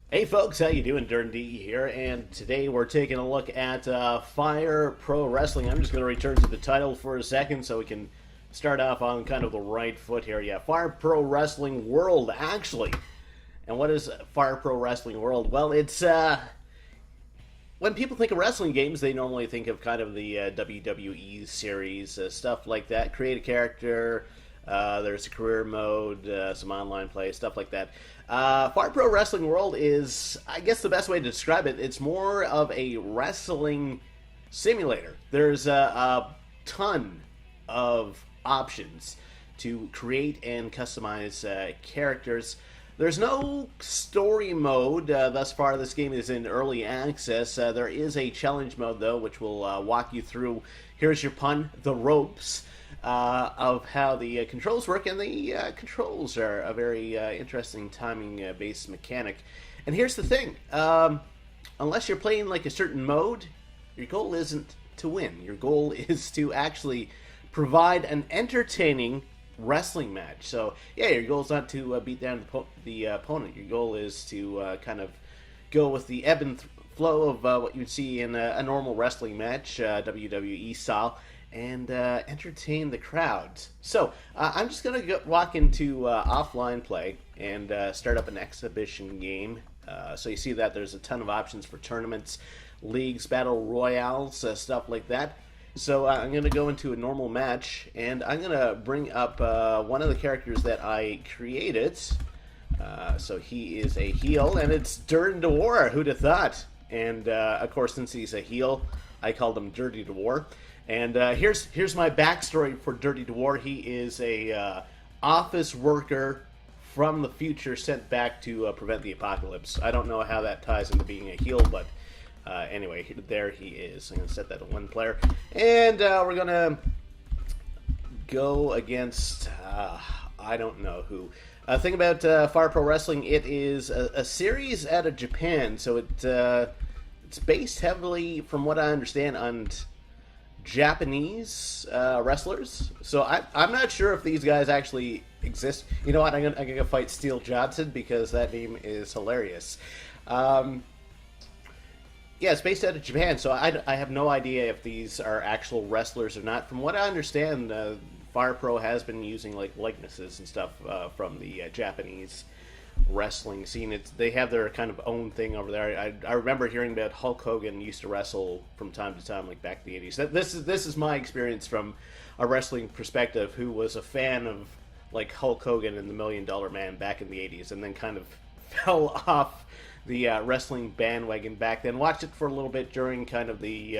Hey folks, how you doing? Durn D here, and today we're taking a look at Fire Pro Wrestling. I'm just going to return to the title for a second so we can start off on kind of the right foot here. Yeah, Fire Pro Wrestling World, actually. And what is Fire Pro Wrestling World? Well, it's when people think of wrestling games, they normally think of kind of the WWE series, stuff like that. Create a character, there's a career mode, some online play, stuff like that. Fire Pro Wrestling World is, I guess, the best way to describe it. It's more of a wrestling simulator. There's a ton of options to create and customize characters. There's no story mode thus far. This game is in early access. There is a challenge mode, though, which will walk you through, here's your pun, the ropes of how the controls work. And the controls are a very interesting timing-based mechanic. And here's the thing. Unless you're playing like a certain mode, your goal isn't to win. Your goal is to actually provide an entertaining wrestling match. So yeah, your goal is not to beat down the opponent. Your goal is to kind of go with the ebb and flow of what you'd see in a normal wrestling match, WWE style, and entertain the crowds. So I'm just gonna walk into offline play and start up an exhibition game. So you see that there's a ton of options for tournaments, leagues, battle royales, stuff like that. So I'm going to go into a normal match, and I'm going to bring up one of the characters that I created. So he is a heel, and it's Durn Dwar. Who'd have thought? And of course, since he's a heel, I called him Dirty Dwar. And here's my backstory for Dirty Dwar. He is a office worker from the future sent back to prevent the apocalypse. I don't know how that ties into being a heel, but anyway, there he is. I'm going to set that to one player. And we're going to go against, I don't know who. Thing about Fire Pro Wrestling, it is a series out of Japan. So it's based heavily, from what I understand, on Japanese wrestlers. So I'm not sure if these guys actually exist. You know what? I'm gonna fight Steel Johnson because that name is hilarious. Yeah, it's based out of Japan, so I have no idea if these are actual wrestlers or not. From what I understand, Fire Pro has been using like likenesses and stuff from the Japanese wrestling scene. They have their kind of own thing over there. I remember hearing that Hulk Hogan used to wrestle from time to time, like back in the 80s. This is my experience from a wrestling perspective, who was a fan of like Hulk Hogan and the Million Dollar Man back in the 80s, and then kind of fell off the wrestling bandwagon back then. Watched it for a little bit during kind of the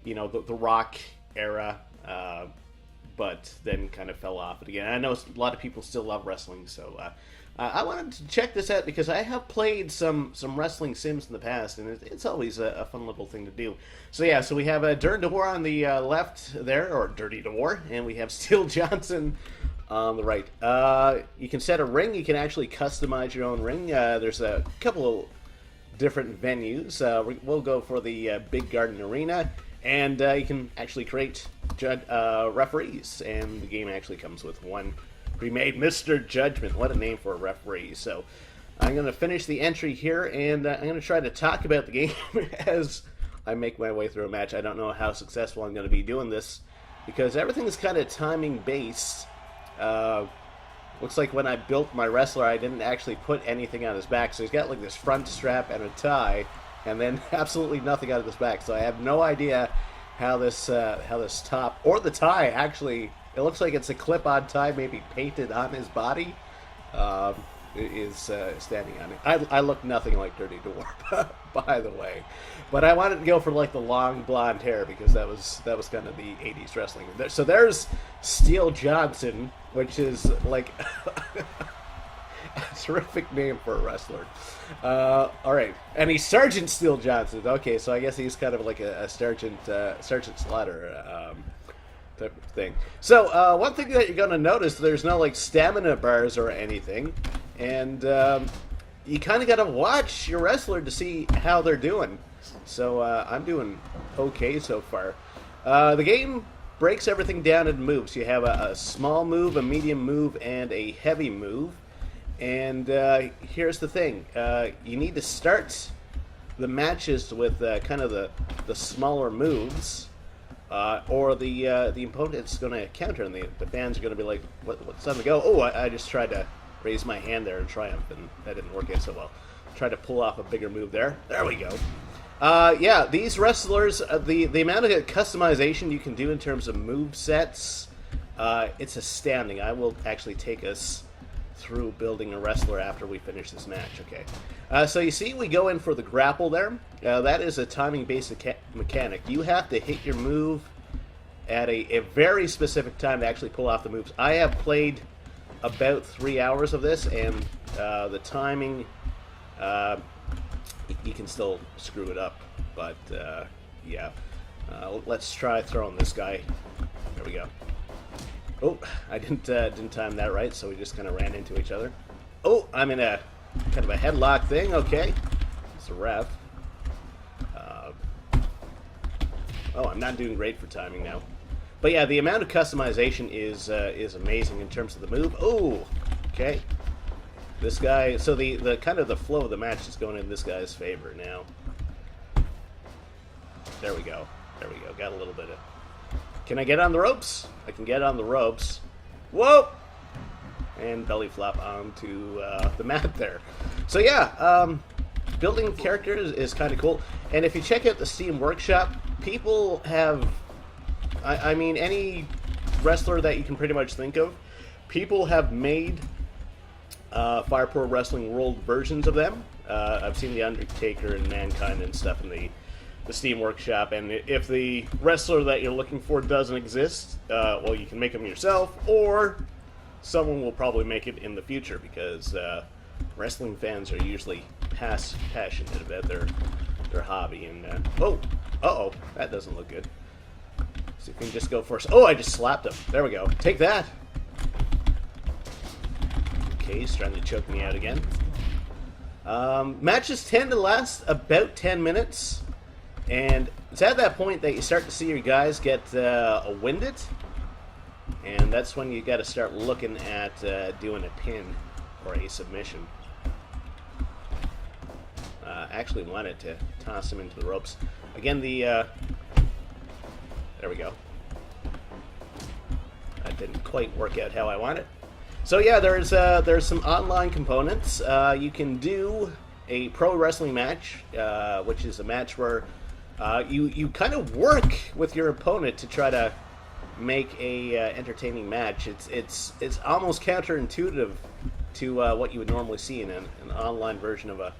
the Rock era, but then kind of fell off it again. I know a lot of people still love wrestling, so I wanted to check this out because I have played some wrestling sims in the past, and it's always a fun little thing to do. So yeah, so we have Durn Dwar on the left there, or Dirty Dwar, and we have Steel Johnson on the right. You can set a ring. You can actually customize your own ring. There's a couple of different venues. We'll go for the Big Garden Arena, and you can actually create referees, and the game actually comes with one pre-made, Mr. Judgment. What a name for a referee. So I'm going to finish the entry here, and I'm going to try to talk about the game as I make my way through a match. I don't know how successful I'm going to be doing this because everything is kind of timing based. Looks like when I built my wrestler, I didn't actually put anything on his back. So he's got like this front strap and a tie, and then absolutely nothing on his back. So I have no idea how this top or the tie actually. It looks like it's a clip-on tie, maybe painted on his body. Is standing on it. I look nothing like Dirty Dwar, by the way, but I wanted to go for like the long blonde hair because that was kind of the '80s wrestling. So there's Steel Johnson, which is like a terrific name for a wrestler. All right, and he's Sergeant Steel Johnson. Okay, so I guess he's kind of like a Sergeant Slaughter. Type of thing. So one thing that you're going to notice, there's no like stamina bars or anything, and you kind of got to watch your wrestler to see how they're doing. So I'm doing okay so far. The game breaks everything down into moves. You have a small move, a medium move, and a heavy move. And here's the thing: you need to start the matches with kind of the smaller moves, or the opponent's going to counter, and the fans are going to be like, "What's on the go?" Oh, I just tried to raise my hand there in triumph, and that didn't work out so well. Tried to pull off a bigger move there. There we go. Yeah, these wrestlers, the amount of customization you can do in terms of move sets, it's astounding. I will actually take us through building a wrestler after we finish this match. Okay, so you see we go in for the grapple there. That is a timing-based mechanic. You have to hit your move at a very specific time to actually pull off the moves. I have played about 3 hours of this, and the timing, you can still screw it up, but yeah. Let's try throwing this guy. There we go. Oh, I didn't time that right, so we just kind of ran into each other. Oh, I'm in a kind of a headlock thing. Okay, it's a ref. Oh, I'm not doing great for timing now. But yeah, the amount of customization is amazing in terms of the move. Oh, okay. This guy, so the kind of the flow of the match is going in this guy's favor now. There we go. There we go. Got a little bit of... Can I get on the ropes? I can get on the ropes. Whoa! And belly flop onto the mat there. So yeah, building characters is kind of cool. And if you check out the Steam Workshop, people have... I mean, any wrestler that you can pretty much think of, people have made Fire Pro Wrestling World versions of them. I've seen The Undertaker and Mankind and stuff in the Steam Workshop, and if the wrestler that you're looking for doesn't exist, well, you can make them yourself, or someone will probably make it in the future, because wrestling fans are usually passionate about their hobby. And uh-oh, that doesn't look good. So you can just go first. Oh, I just slapped him. There we go. Take that. Okay, he's trying to choke me out again. Matches tend to last about 10 minutes. And it's at that point that you start to see your guys get winded. And that's when you got to start looking at doing a pin or a submission. Actually wanted to toss him into the ropes. Again, there we go. That didn't quite work out how I wanted. So yeah, there's some online components. You can do a pro wrestling match, which is a match where you kind of work with your opponent to try to make a entertaining match. It's almost counterintuitive to what you would normally see in an online version of a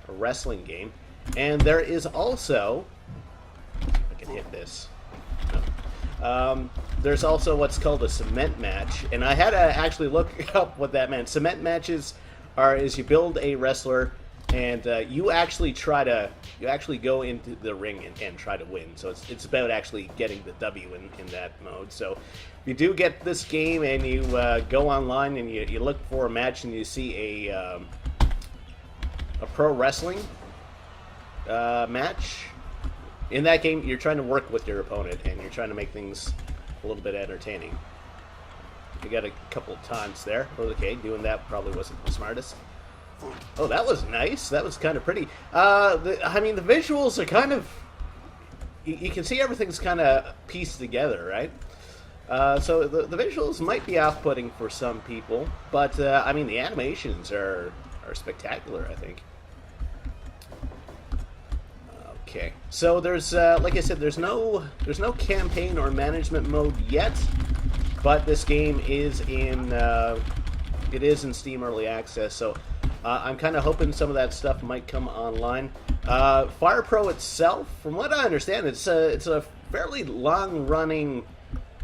wrestling game. And there is also, I can hit this. No. There's also what's called a cement match, and I had to actually look up what that meant. Cement matches is you build a wrestler, and you actually go into the ring and try to win. So it's about actually getting the W in that mode. So if you do get this game and you go online and you look for a match and you see a pro wrestling match, in that game you're trying to work with your opponent and you're trying to make things a little bit entertaining. You got a couple of taunts there. Okay, doing that probably wasn't the smartest. Oh, that was nice. That was kind of pretty. I mean, the visuals are kind of... You can see everything's kind of pieced together, right? So the visuals might be off-putting for some people, but I mean, the animations are spectacular, I think. Okay, so there's like I said, there's no campaign or management mode yet, but this game is in Steam Early Access, so I'm kind of hoping some of that stuff might come online. Fire Pro itself, from what I understand, it's a fairly long-running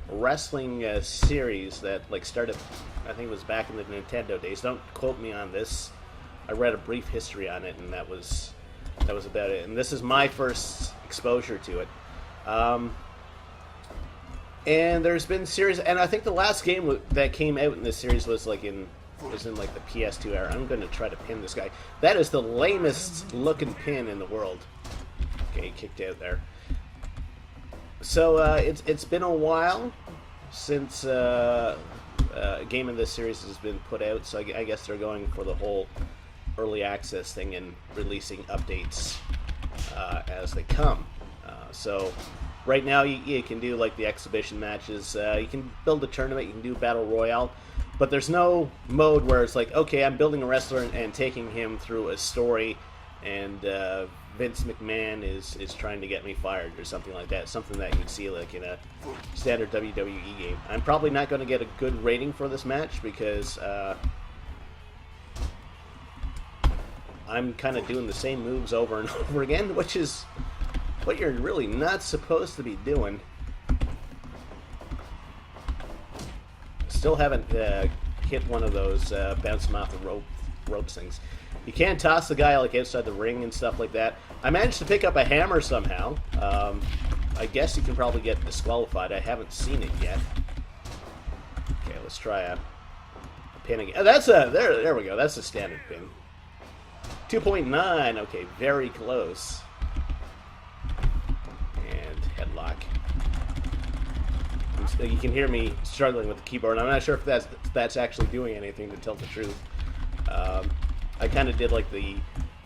wrestling series that started, I think it was back in the Nintendo days. Don't quote me on this. I read a brief history on it, and that was about it. And this is my first exposure to it. And there's been series, and I think the last game that came out in this series was in the PS2 era. I'm going to try to pin this guy. That is the lamest looking pin in the world. Okay, he kicked out there. So it's been a while since game of this series has been put out, so I guess they're going for the whole early access thing and releasing updates as they come. So right now you can do like the exhibition matches. You can build a tournament. You can do battle royale, but there's no mode where it's like, okay, I'm building a wrestler and taking him through a story, and Vince McMahon is trying to get me fired or something like that. Something that you'd see like in a standard WWE game. I'm probably not going to get a good rating for this match because I'm kind of doing the same moves over and over again, which is what you're really not supposed to be doing. Still haven't hit one of those bounce him off the ropes things. You can't toss the guy like outside the ring and stuff like that. I managed to pick up a hammer somehow. I guess you can probably get disqualified. I haven't seen it yet. Okay, let's try a pin again. Oh, that's a there we go. That's a standard pin. 2.9. Okay, very close. And headlock. You can hear me struggling with the keyboard. I'm not sure if that's actually doing anything, to tell the truth. I kind of did like the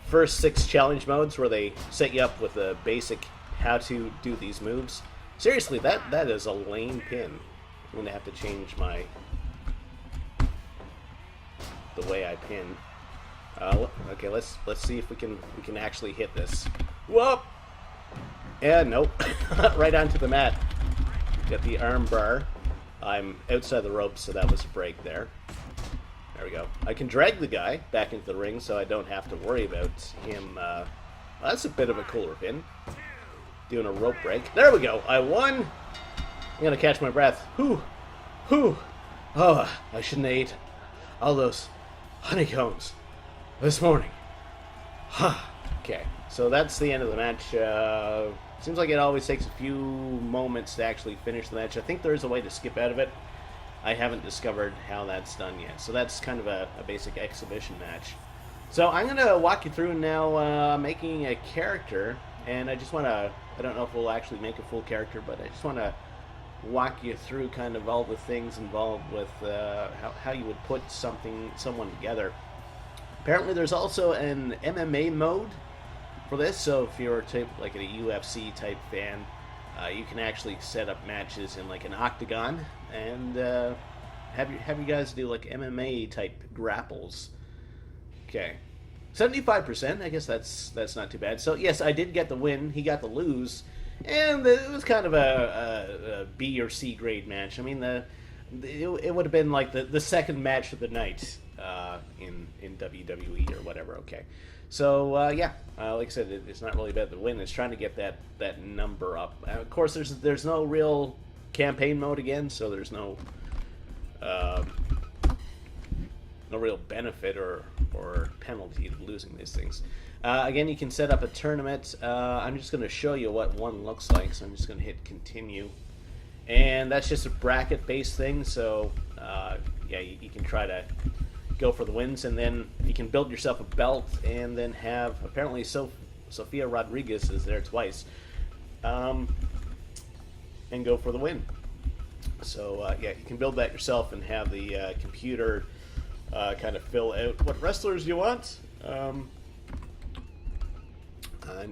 first 6 challenge modes where they set you up with a basic how to do these moves. Seriously, that is a lame pin. I'm gonna have to change the way I pin. Okay, let's see if we can actually hit this. Whoop! And nope, right onto the mat. Got the arm bar. I'm outside the ropes, so that was a break there. There we go. I can drag the guy back into the ring, so I don't have to worry about him. Well, that's a bit of a cooler pin. Doing a rope break. There we go. I won. I'm gonna catch my breath. Whew. Whew. Oh, I shouldn't have ate all those honeycombs this morning. Okay, so that's the end of the match. Seems like it always takes a few moments to actually finish the match. I think there is a way to skip out of it. I haven't discovered how that's done yet. So that's kind of a basic exhibition match. So I'm going to walk you through now making a character. And I just want to, I don't know if we'll actually make a full character, but I just want to walk you through kind of all the things involved with how you would put someone together. Apparently there's also an MMA mode for this, so if you're like a UFC type fan, you can actually set up matches in like an octagon and have you guys do like MMA type grapples. Okay, 75%. I guess that's not too bad. So yes, I did get the win. He got the lose, and it was kind of a B or C grade match. I mean, it would have been like the second match of the night in WWE or whatever. Okay. So yeah, like I said, it's not really about the win. It's trying to get that number up. Of course, there's no real campaign mode again, so there's no real benefit or penalty to losing these things. Again, you can set up a tournament. I'm just going to show you what one looks like. So I'm just going to hit continue, and that's just a bracket-based thing. So yeah, you can try to go for the wins, and then you can build yourself a belt, and then have apparently Sofia Rodriguez is there twice, and go for the win. So yeah, you can build that yourself and have the computer kind of fill out what wrestlers you want. I'm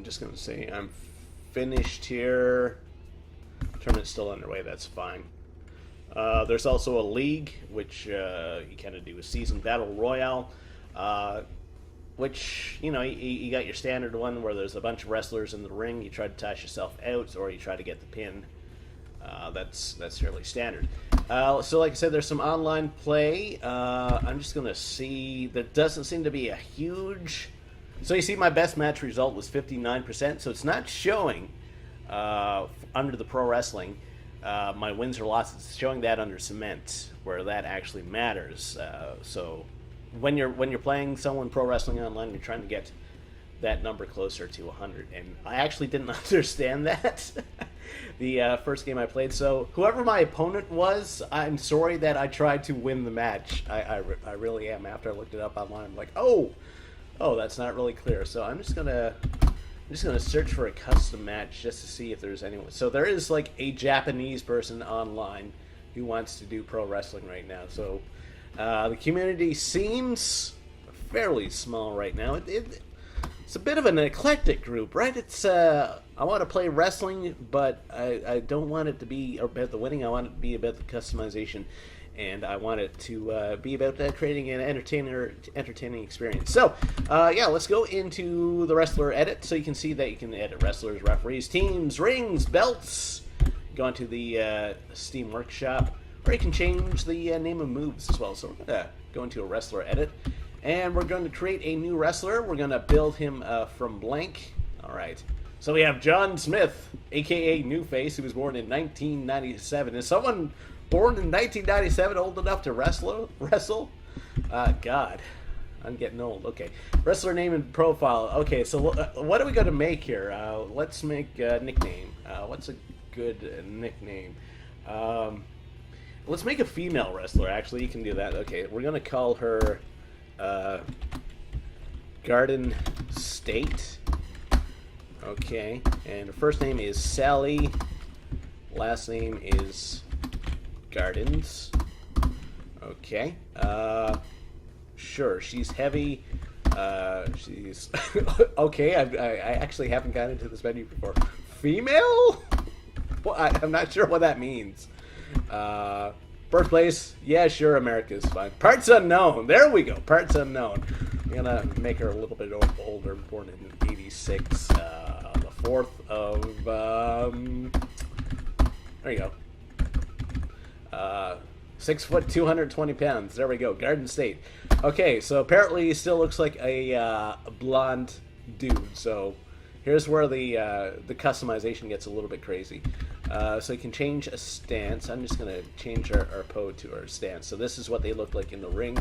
just going to say I'm finished here. Tournament's still underway. That's fine. There's also a league, which you kind of do a season battle royale, which, you know, you got your standard one where there's a bunch of wrestlers in the ring. You try to toss yourself out, or you try to get the pin. That's fairly standard. So like I said, there's some online play. I'm just going to see. There doesn't seem to be a huge... So you see my best match result was 59%, so it's not showing under the pro wrestling. My wins or losses, it's showing that under cement, where that actually matters. So when you're playing someone pro wrestling online, you're trying to get that number closer to 100. And I actually didn't understand that the first game I played. So whoever my opponent was, I'm sorry that I tried to win the match. I really am. After I looked it up online, I'm like, oh, that's not really clear. So I'm just gonna search for a custom match just to see if there's anyone. So there is like a Japanese person online who wants to do pro wrestling right now. So the community seems fairly small right now. It's a bit of an eclectic group, right? It's I want to play wrestling, but I don't want it to be about the winning. I want it to be about the customization, and I want it to be about creating an entertaining experience. So, yeah, let's go into the wrestler edit, so you can see that you can edit wrestlers, referees, teams, rings, belts. Go into the Steam Workshop, or you can change the name of moves as well. So we're going to go into a wrestler edit, and we're going to create a new wrestler. We're going to build him from blank. All right. So we have John Smith, a.k.a. New Face, who was born in 1997. Is someone born in 1997 old enough to wrestle? God, I'm getting old. Okay. Wrestler name and profile. Okay, so what are we going to make here? Let's make a nickname. What's a good nickname? Let's make a female wrestler, actually. You can do that. Okay, we're going to call her Garden State. Okay, and her first name is Sally. Last name is Gardens. Okay. Sure, she's heavy. She's... okay, I actually haven't gotten into this menu before. Female? Well, I'm not sure what that means. Birthplace? Yeah, sure, America's fine. Parts unknown. There we go. Parts unknown. I'm gonna make her a little bit older. Born in 86. The 4th of... there you go. 6 foot, 220 pounds. There we go. Garden State. Okay, so apparently he still looks like a blonde dude. So here's where the customization gets a little bit crazy. So you can change a stance. I'm just going to change our pose to our stance. So this is what they look like in the ring.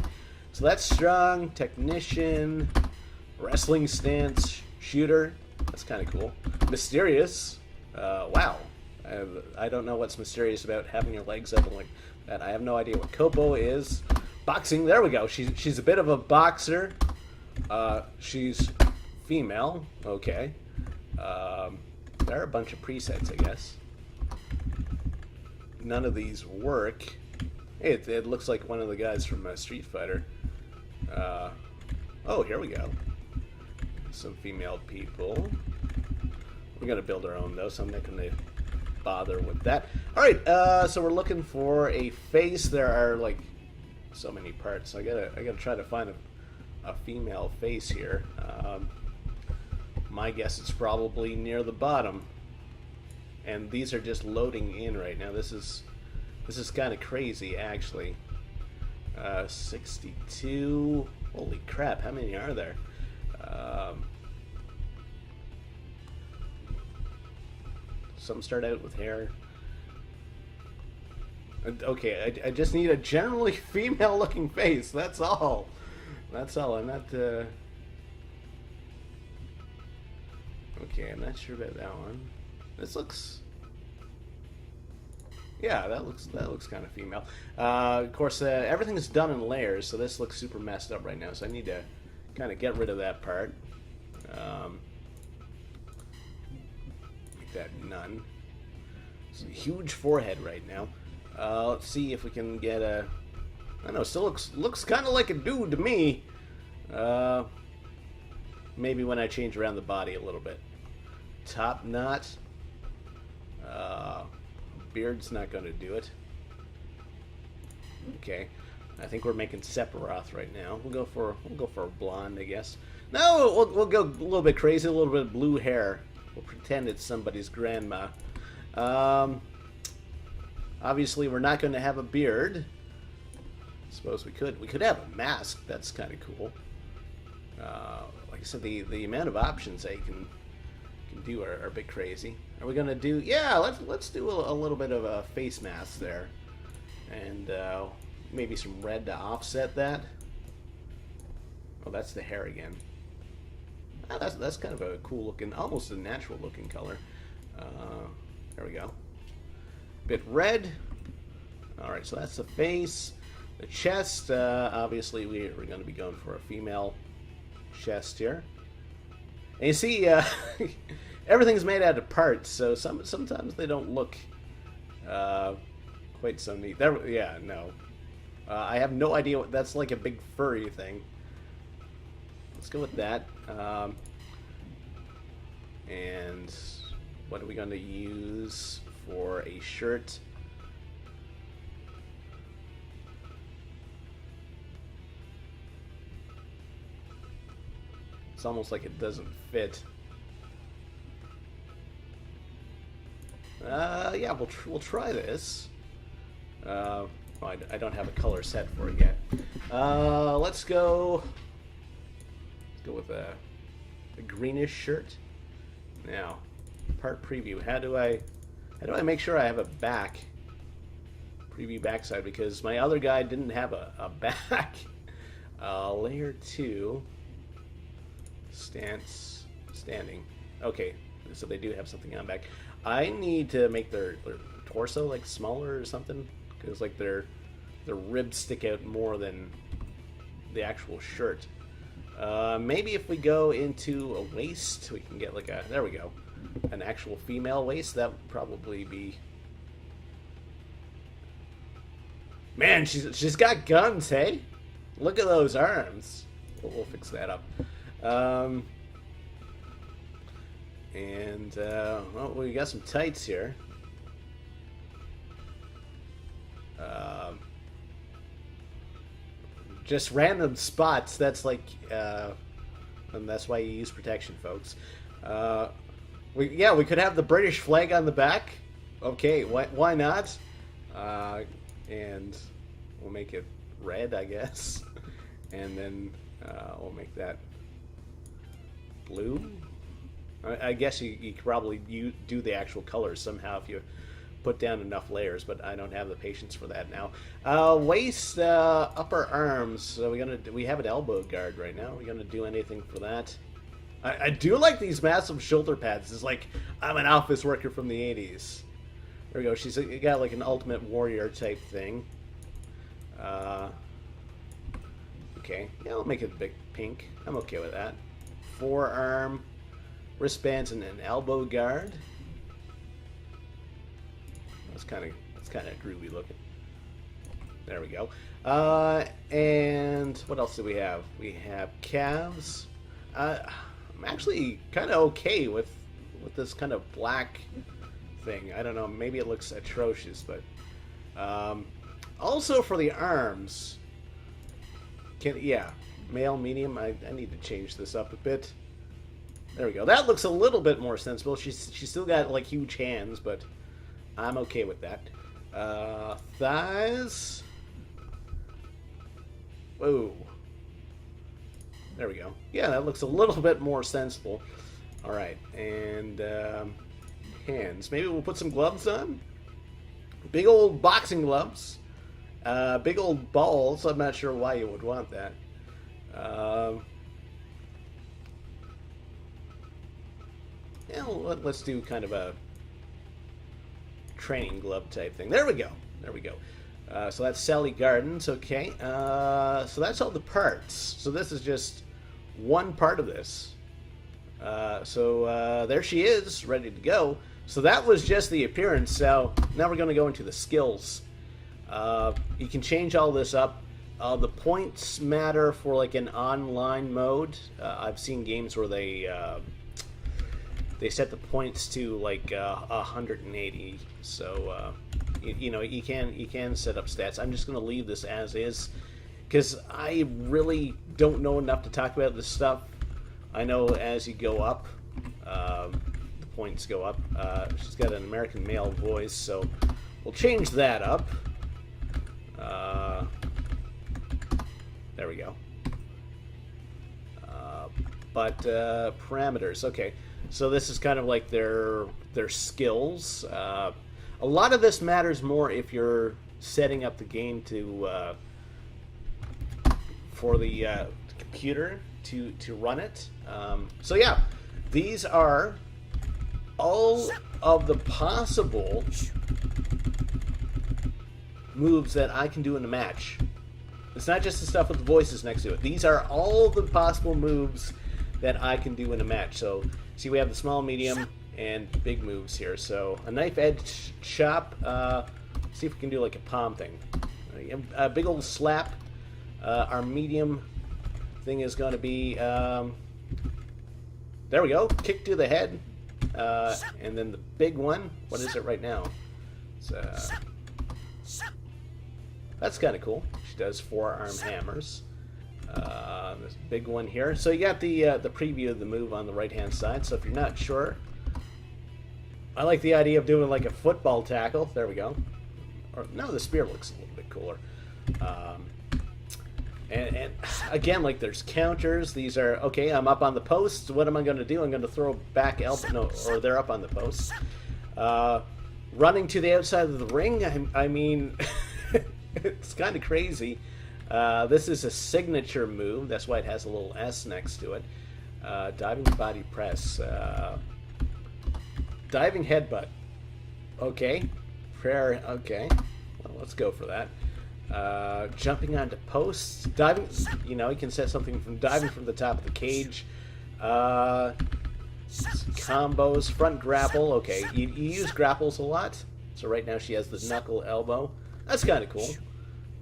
So that's strong, technician, wrestling stance, shooter. That's kind of cool. Mysterious. Wow. I don't know what's mysterious about having your legs up like that. I have no idea what Kopo is. Boxing. There we go. She's a bit of a boxer. She's female. Okay. There are a bunch of presets, I guess. None of these work. Hey, it looks like one of the guys from Street Fighter. Oh, here we go. Some female people. We're going to build our own, though, so I'm not going to bother with that. Alright, so we're looking for a face. There are, like, so many parts. I gotta try to find a female face here. My guess it's probably near the bottom. And these are just loading in right now. This is kind of crazy, actually. 62. Holy crap! How many are there? Some start out with hair. Okay, I just need a generally female-looking face. That's all. That's all. I'm not. Okay, I'm not sure about that one. This looks. Yeah, that looks kind of female. Of course, everything is done in layers, so this looks super messed up right now. So I need to kind of get rid of that part. Make that none. It's a huge forehead right now. Let's see if we can get a. I don't know. Still looks kind of like a dude to me. Maybe when I change around the body a little bit. Top knot. Beard's not going to do it. Okay, I think we're making Sephiroth right now. We'll go for a blonde, I guess. No, we'll go a little bit crazy, a little bit of blue hair. We'll pretend it's somebody's grandma. Obviously, we're not going to have a beard. I suppose we could. We could have a mask. That's kind of cool. Like I said, the amount of options that you can do are a bit crazy. Are we gonna do? Yeah, let's do a little bit of a face mask there, and maybe some red to offset that. Oh, that's the hair again. Oh, that's kind of a cool looking, almost a natural looking color. There we go. Bit red. All right, so that's the face. The chest. Obviously, we're going to be going for a female chest here. And you see, everything's made out of parts, so sometimes they don't look quite so neat. There, yeah, no. I have no idea what that's like. A big furry thing. Let's go with that. And what are we going to use for a shirt? It's almost like it doesn't fit. Yeah, we'll try this. Well, I don't have a color set for it yet. Let's go with a greenish shirt. Now, part preview. How do I make sure I have a back? Preview backside, because my other guy didn't have a back. Layer 2. Standing. Okay, so they do have something on back. I need to make their torso like smaller or something, because like their ribs stick out more than the actual shirt. Maybe if we go into a waist, we can get like there we go, an actual female waist. That would probably be. Man, she's got guns, hey? Look at those arms. We'll fix that up. Well, we got some tights here. Just random spots. That's like, and that's why you use protection, folks. We could have the British flag on the back. Okay, why not? And we'll make it red, I guess, and then we'll make that blue. I guess you could probably do the actual colors somehow if you put down enough layers, but I don't have the patience for that now. Waist, upper arms. So we have an elbow guard right now. Are we gonna do anything for that? I do like these massive shoulder pads. It's like I'm an office worker from the 80s. There we go. She's got like an Ultimate Warrior type thing. Okay, yeah, I'll make it a big pink. I'm okay with that. Forearm, wristbands, and an elbow guard. That's kind of groovy looking. There we go. And what else do we have? We have calves. I'm actually kind of okay with this kind of black thing. I don't know. Maybe it looks atrocious, but also for the arms. Male, medium. I need to change this up a bit. There we go. That looks a little bit more sensible. She's still got like huge hands, but I'm okay with that. Thighs. Whoa. There we go. Yeah, that looks a little bit more sensible. All right, and hands. Maybe we'll put some gloves on. Big old boxing gloves. Big old balls. I'm not sure why you would want that. Yeah, let's do kind of a training glove type thing. There we go. There we go. So that's Sally Gardens. Okay. So that's all the parts. So this is just one part of this. So there she is, ready to go. So that was just the appearance. So now we're going to go into the skills. You can change all this up. The points matter for like an online mode. I've seen games where they set the points to like 180. So you can set up stats. I'm just going to leave this as is because I really don't know enough to talk about this stuff. I know as you go up, the points go up. She's got an American male voice, so we'll change that up. There we go. Parameters. Okay, so this is kind of like their skills. A lot of this matters more if you're setting up the game to for the computer to run it. So yeah, these are all of the possible moves that I can do in a match. It's not just the stuff with the voices next to it. These are all the possible moves that I can do in a match. So, see, we have the small, medium, and big moves here. So, a knife edge chop, see if we can do like a palm thing. A big old slap. Our medium thing is going to be, there we go, kick to the head. And then the big one, what is it right now? It's, that's kind of cool. She does forearm hammers. This big one here. So you got the preview of the move on the right-hand side. So if you're not sure, I like the idea of doing like a football tackle. There we go. Or no, the spear looks a little bit cooler. And again, like there's counters. These are, okay, I'm up on the post. What am I going to do? I'm going to throw back elbow. No, or they're up on the post. Running to the outside of the ring. I mean, it's kind of crazy. This is a signature move. That's why it has a little S next to it. Diving body press. Diving headbutt. Okay. Prayer. Okay. Well, let's go for that. Jumping onto posts, diving, you know, you can set something from diving from the top of the cage. Combos, front grapple, okay, you use grapples a lot, so right now she has the knuckle elbow. That's kind of cool.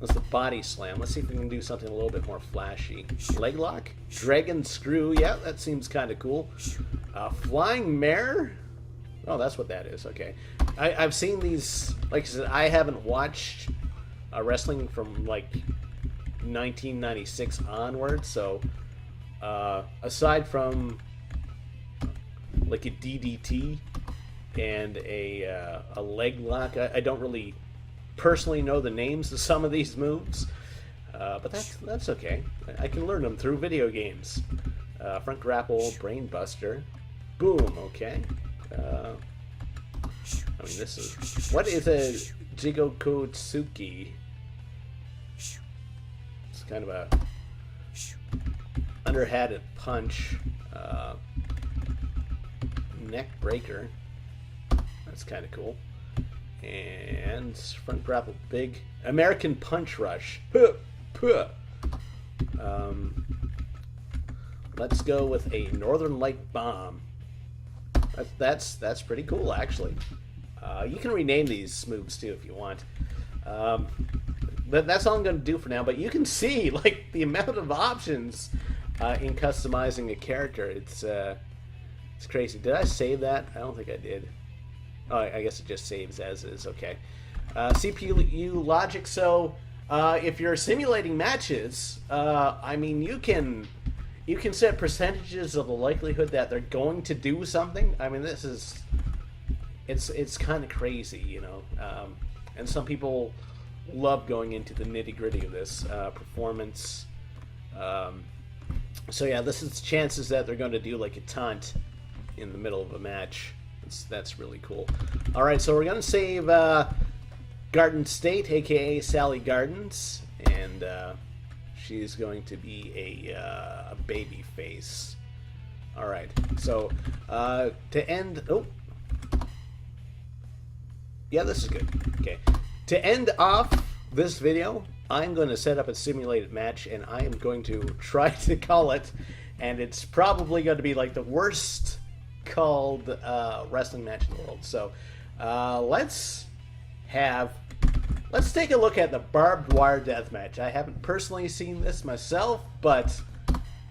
That's the body slam. Let's see if we can do something a little bit more flashy. Leg lock, dragon screw, yeah, that seems kind of cool. Flying mare, oh, that's what that is, okay. I've seen these, like I said, I haven't watched wrestling from like 1996 onward, so aside from like a DDT and a leg lock, I don't really personally know the names of some of these moves, but that's okay. I can learn them through video games. Front grapple, brain buster, boom. Okay. I mean, this is, what is a Jigokotsuki? It's kind of a underhanded punch. Neck breaker. That's kind of cool. And front grapple, big American punch rush. Let's go with a Northern Light bomb. That's pretty cool, actually. You can rename these moves too if you want. But that's all I'm going to do for now. But you can see like the amount of options in customizing a character. It's crazy. Did I save that? I don't think I did. Oh, I guess it just saves as is. Okay. CPU logic. So if you're simulating matches, I mean, you can set percentages of the likelihood that they're going to do something. I mean, this is it's kind of crazy, you know. And some people love going into the nitty gritty of this performance. So yeah, this is chances that they're going to do like a taunt in the middle of a match. That's really cool. All right, so we're going to save Garden State, aka Sally Gardens, and she's going to be a baby face. All right, so to end, oh, yeah, this is good. Okay, to end off this video, I'm going to set up a simulated match, and I am going to try to call it, and it's probably going to be like the worst called wrestling match in the world. So let's take a look at the barbed wire death match. I haven't personally seen this myself, but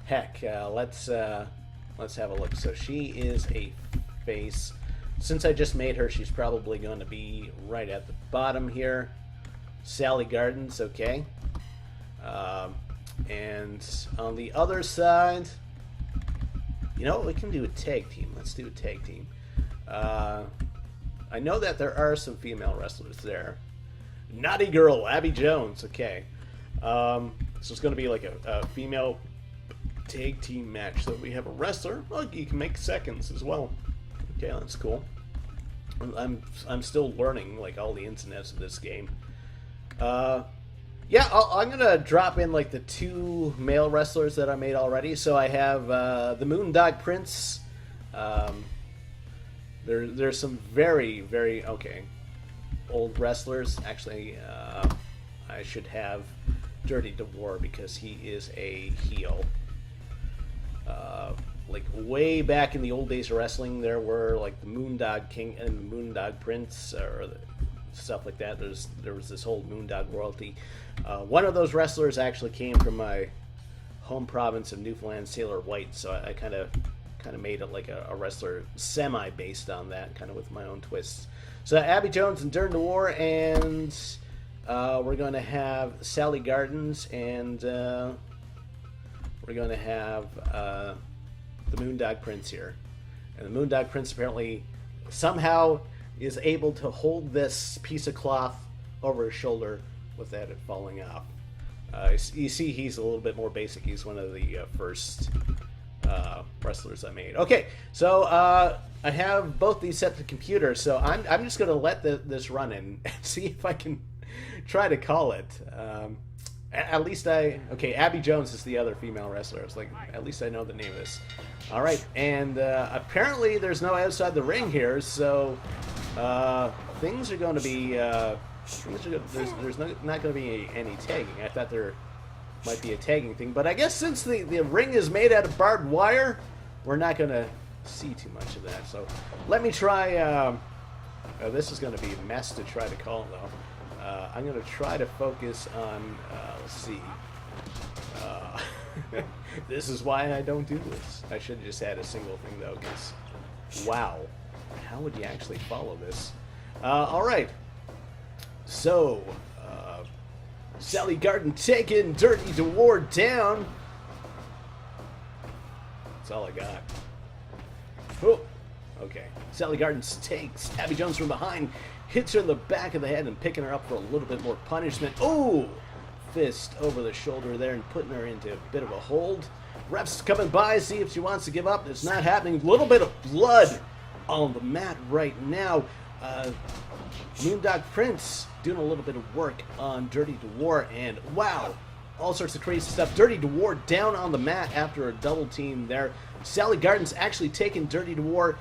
heck, let's have a look. So she is a face. Since I just made her, she's probably going to be right at the bottom here. Sally Gardens, okay. And on the other side, you know what, we can do a tag team. Let's do a tag team. I know that there are some female wrestlers there. Naughty Girl, Abby Jones, okay. So it's going to be like a female tag team match. So we have a wrestler. Well, you can make seconds as well. Okay, that's cool. I'm still learning like all the ins and outs of this game. Yeah, I'm gonna drop in like the 2 male wrestlers that I made already. So I have the Moondog Prince. There's some very, very old wrestlers. Actually, I should have Dirty DeVore because he is a heel. Like way back in the old days of wrestling, there were like the Moondog King and the Moondog Prince, or stuff like that. There was this whole Moondog royalty. One of those wrestlers actually came from my home province of Newfoundland, Sailor White, so I kind of made it like a wrestler semi based on that, kind of with my own twists. So Abby Jones and Dern Noir, and we're going to have Sally Gardens, and we're going to have the Moondog Prince here. And the Moondog Prince apparently somehow is able to hold this piece of cloth over his shoulder without it falling off. You see he's a little bit more basic. He's one of the first wrestlers I made. Okay, so I have both these set to computer, so I'm just going to let this run and see if I can try to call it. At least okay, Abby Jones is the other female wrestler. I was like, at least I know the name of this. All right, and apparently there's no outside the ring here, so things are going to be... there's not going to be any tagging. I thought there might be a tagging thing, but I guess since the ring is made out of barbed wire, we're not going to see too much of that. So let me try... this is going to be a mess to try to call, though. I'm going to try to focus on... let's see. This is why I don't do this. I should have just had a single thing, though, because... Wow. How would you actually follow this? All right. So, Sally Garden taking Dirty Noir down. That's all I got. Oh, okay. Sally Garden takes Abby Jones from behind, hits her in the back of the head and picking her up for a little bit more punishment. Oh, fist over the shoulder there and putting her into a bit of a hold. Ref's coming by, see if she wants to give up. It's not happening. A little bit of blood on the mat right now. Moondog Prince doing a little bit of work on Dirty Noir, and wow, all sorts of crazy stuff. Dirty Noir down on the mat after a double team there. Sally Garden's actually taking Dirty Noir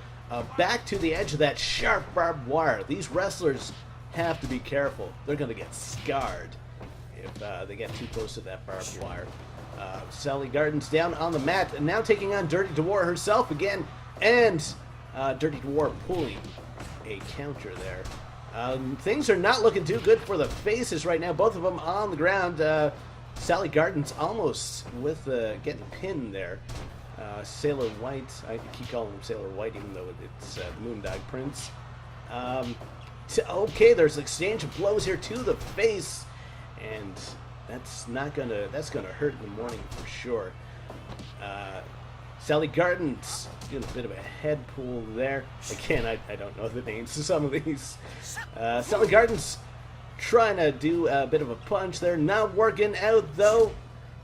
back to the edge of that sharp barbed wire. These wrestlers have to be careful. They're going to get scarred if they get too close to that barbed wire. Sally Garden's down on the mat and now taking on Dirty Noir herself again, and Dirty Noir pulling a counter there. Things are not looking too good for the faces right now. Both of them on the ground. Sally Garden's almost with getting pinned there. Sailor White, I keep calling him Sailor White even though it's Moondog Prince. Okay, there's exchange of blows here to the face, and that's gonna hurt in the morning for sure. Sally Garden's doing a bit of a head pull there. Again, I don't know the names of some of these. Sally Garden's trying to do a bit of a punch there. Not working out, though.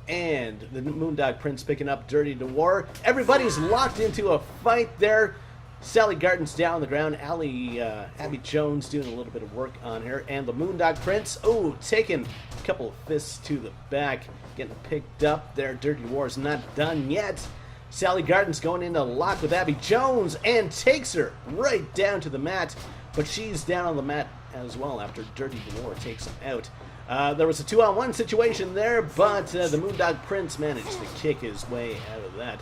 And the Moondog Prince picking up Dirty Noir. Everybody's locked into a fight there. Sally Garden's down on the ground. Abby Jones doing a little bit of work on her. And the Moondog Prince, taking a couple of fists to the back. Getting picked up there. Dirty Noir's not done yet. Sally Garden's going into lock with Abby Jones and takes her right down to the mat. But she's down on the mat as well after Dirty Noir takes him out. There was a 2-on-1 situation there, but the Moondog Prince managed to kick his way out of that.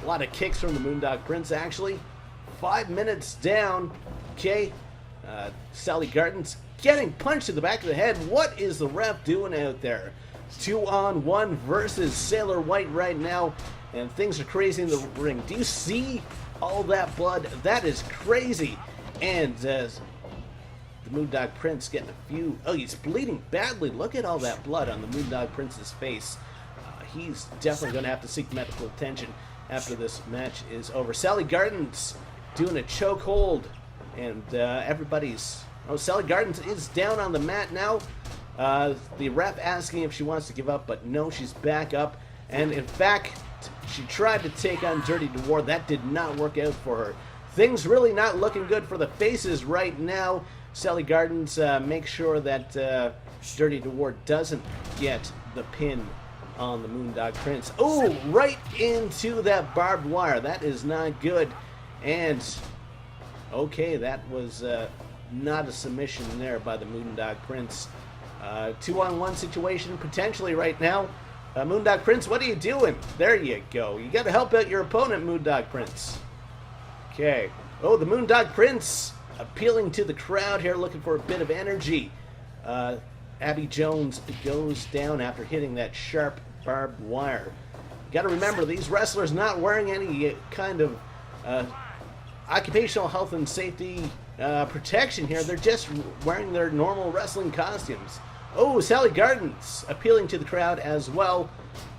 A lot of kicks from the Moondog Prince, actually. 5 minutes down. Okay. Sally Garden's getting punched in the back of the head. What is the ref doing out there? 2-on-1 versus Sailor White right now. And things are crazy in the ring. Do you see all that blood? That is crazy. And the Moondog Prince getting a few... Oh, he's bleeding badly. Look at all that blood on the Moondog Prince's face. He's definitely going to have to seek medical attention after this match is over. Sally Garden's doing a chokehold. And everybody's... Oh, Sally Gardens is down on the mat now. The ref asking if she wants to give up, but no, she's back up. And in fact... She tried to take on Dirty Noir. That did not work out for her. Things really not looking good for the faces right now. Sally Gardens makes sure that Dirty Noir doesn't get the pin on the Moondog Prince. Oh, right into that barbed wire. That is not good. And, okay, that was not a submission there by the Moondog Prince. 2-on-1 situation potentially right now. Moondog Prince, what are you doing? There you go. You got to help out your opponent, Moondog Prince. Okay. Oh, the Moondog Prince appealing to the crowd here, looking for a bit of energy. Abby Jones goes down after hitting that sharp barbed wire. You got to remember, these wrestlers not wearing any kind of occupational health and safety protection here. They're just wearing their normal wrestling costumes. Oh, Sally Gardens appealing to the crowd as well.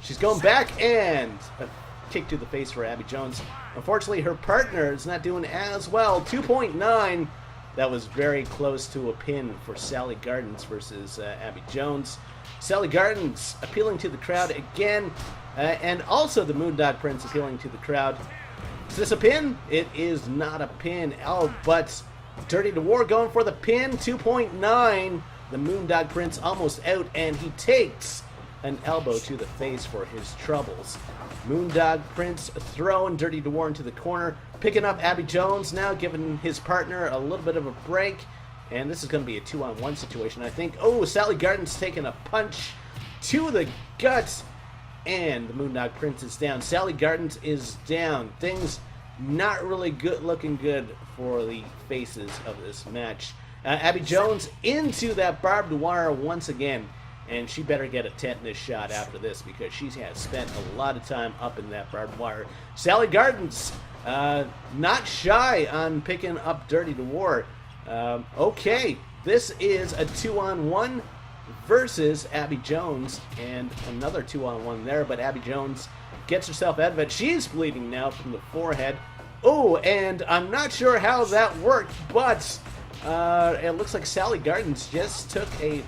She's going back, and a kick to the face for Abby Jones. Unfortunately, her partner is not doing as well. 2.9. That was very close to a pin for Sally Gardens versus Abby Jones. Sally Gardens appealing to the crowd again, and also the Moondog Prince appealing to the crowd. Is this a pin? It is not a pin. Oh, but Dirty to War going for the pin. 2.9. The Moondog Prince almost out, and he takes an elbow to the face for his troubles. Moondog Prince throwing Dirty to War into the corner, picking up Abby Jones now, giving his partner a little bit of a break. And this is going to be a 2-on-1 situation, I think. Oh, Sally Gardens taking a punch to the gut, and the Moondog Prince is down. Sally Gardens is down. Things not really looking good for the faces of this match. Abby Jones into that barbed wire once again, and she better get a tetanus shot after this because she has spent a lot of time up in that barbed wire. Sally Gardens not shy on picking up Dirty to War. Okay, this is a 2-on-1 versus Abby Jones, and another 2-on-1 there, but Abby Jones gets herself out of it. She's bleeding now from the forehead. Oh, and I'm not sure how that worked, but it looks like Sally Gardens just took a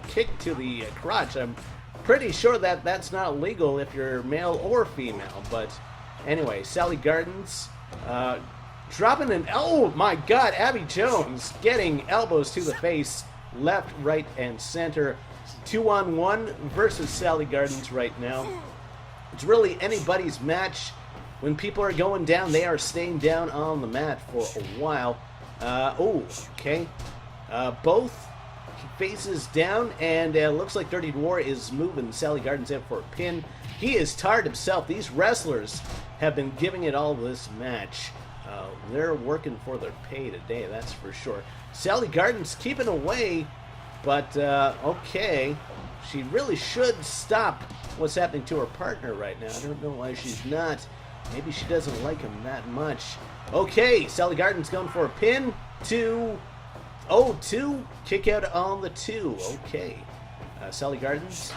kick to the crotch. I'm pretty sure that that's not legal if you're male or female, but anyway, Sally Gardens dropping an... Oh my god, Abby Jones getting elbows to the face, left, right, and center. 2-on-1 versus Sally Gardens right now. It's really anybody's match. When people are going down, they are staying down on the mat for a while. Okay. Both faces down, and looks like Dirty War is moving Sally Gardens in for a pin. He is tired himself. These wrestlers have been giving it all this match. They're working for their pay today, that's for sure. Sally Gardens keeping away, but okay. She really should stop what's happening to her partner right now. I don't know why she's not. Maybe she doesn't like him that much. Okay, Sally Gardens going for a pin. 2. Oh, 2. Kick out on the 2. Okay. Sally Gardens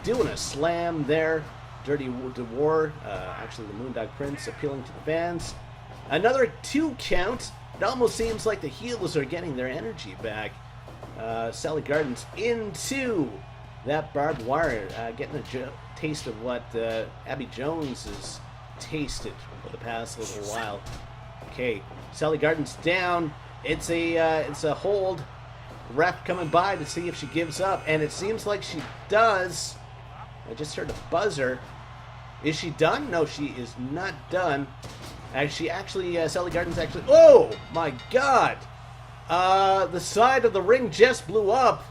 doing a slam there. Dirty to War. Actually, the Moondog Prince appealing to the fans. Another 2 count. It almost seems like the heels are getting their energy back. Sally Gardens into that barbed wire. Getting a taste of what Abby Jones has tasted for the past little while. Okay, Sally Gardens down. It's a hold. Ref coming by to see if she gives up, and it seems like she does. I just heard a buzzer. Is she done? No, she is not done. Actually, Sally Gardens actually... Oh, my God! The side of the ring just blew up,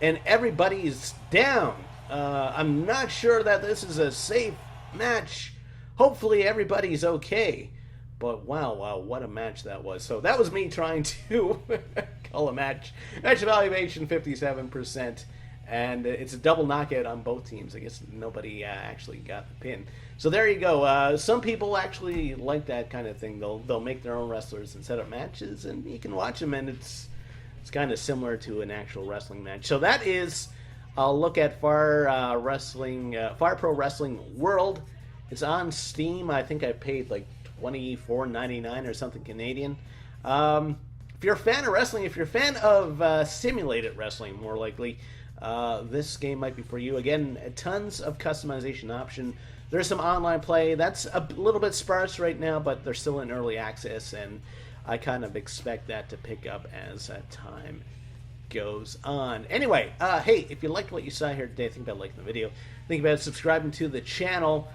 and everybody's down. I'm not sure that this is a safe match. Hopefully everybody's okay. But wow, what a match that was. So that was me trying to call a match. Match evaluation 57%. And it's a double knockout on both teams. I guess nobody actually got the pin. So there you go. Some people actually like that kind of thing. They'll make their own wrestlers and set up matches, and you can watch them, and it's kind of similar to an actual wrestling match. So that is a look at Fire Pro Wrestling World. It's on Steam. I think I paid like $24.99 or something Canadian. If you're a fan of wrestling, if you're a fan of simulated wrestling, more likely, this game might be for you. Again, tons of customization option. There's some online play. That's a little bit sparse right now, but they're still in early access, and I kind of expect that to pick up as time goes on. Anyway, hey, if you liked what you saw here today, think about liking the video. Think about subscribing to the channel.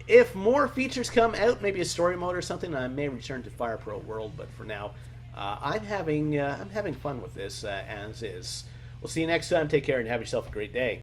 If more features come out, maybe a story mode or something, I may return to Fire Pro World, but for now, I'm having fun with this as is. We'll see you next time. Take care and have yourself a great day.